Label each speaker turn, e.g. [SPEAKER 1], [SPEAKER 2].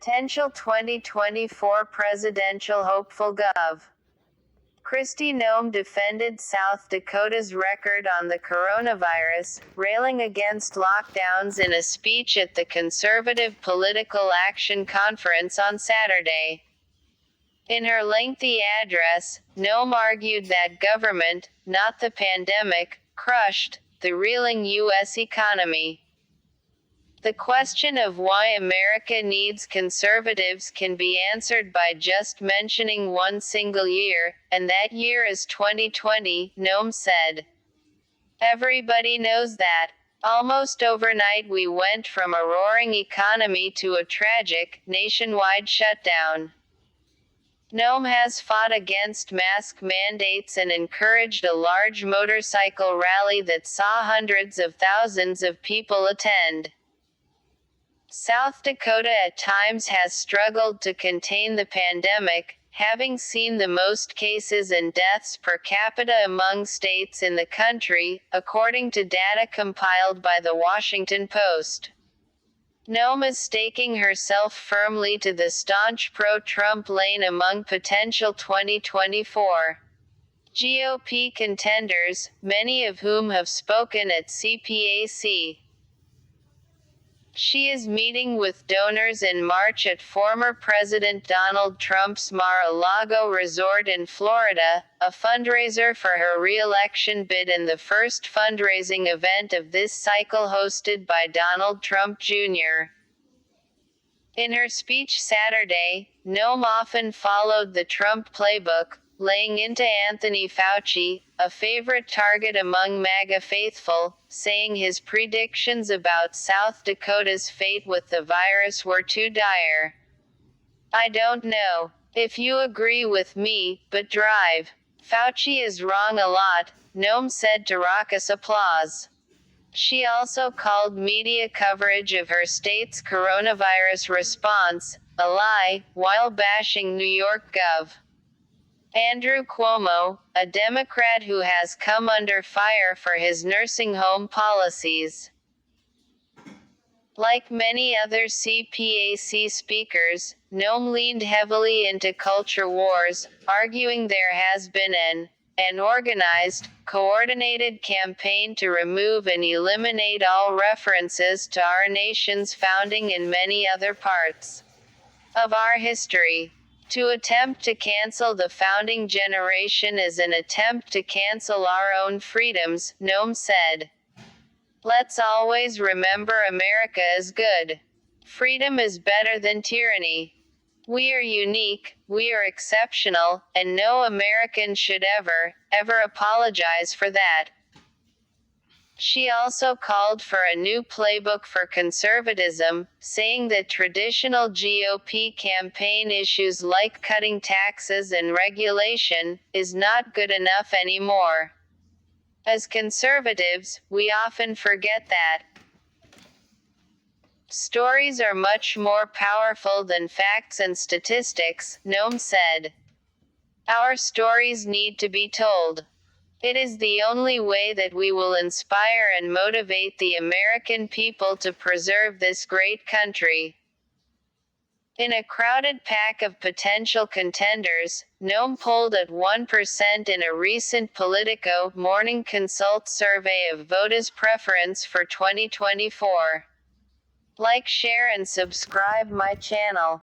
[SPEAKER 1] Potential 2024 presidential hopeful Gov. Kristi Noem defended South Dakota's record on the coronavirus, railing against lockdowns in a speech at the Conservative Political Action Conference on Saturday. In her lengthy address, Noem argued that government, not the pandemic, crushed the reeling U.S. economy. The question of why America needs conservatives can be answered by just mentioning one single year, and that year is 2020, Noem said. Everybody knows that. Almost overnight we went from a roaring economy to a tragic, nationwide shutdown. Noem has fought against mask mandates and encouraged a large motorcycle rally that saw hundreds of thousands of people attend. South Dakota at times has struggled to contain the pandemic, having seen the most cases and deaths per capita among states in the country, according to data compiled by The Washington Post. Noem is staking herself firmly to the staunch pro-Trump lane among potential 2024 GOP contenders, many of whom have spoken at CPAC. She is meeting with donors in March at former President Donald Trump's Mar-a-Lago resort in Florida, a fundraiser for her re-election bid and the first fundraising event of this cycle hosted by Donald Trump Jr. In her speech Saturday, Noem often followed the Trump playbook, laying into Anthony Fauci, a favorite target among MAGA faithful, saying his predictions about South Dakota's fate with the virus were too dire. "I don't know if you agree with me, but drive. Fauci is wrong a lot," Noem said to raucous applause. She also called media coverage of her state's coronavirus response a lie, while bashing New York Gov. Andrew Cuomo, a Democrat who has come under fire for his nursing home policies. Like many other CPAC speakers, Noem leaned heavily into culture wars, arguing there has been an organized, coordinated campaign to remove and eliminate all references to our nation's founding and many other parts of our history. To attempt to cancel the founding generation is an attempt to cancel our own freedoms, Noem said. Let's always remember America is good. Freedom is better than tyranny. We are unique, we are exceptional, and no American should ever apologize for that. She also called for a new playbook for conservatism, saying that traditional GOP campaign issues like cutting taxes and regulation is not good enough anymore. As conservatives, we often forget that. Stories are much more powerful than facts and statistics, Noem said. Our stories need to be told. It is the only way that we will inspire and motivate the American people to preserve this great country. In a crowded pack of potential contenders, Noem polled at 1% in a recent Politico Morning Consult survey of voters' preference for 2024. Like, share and subscribe my channel.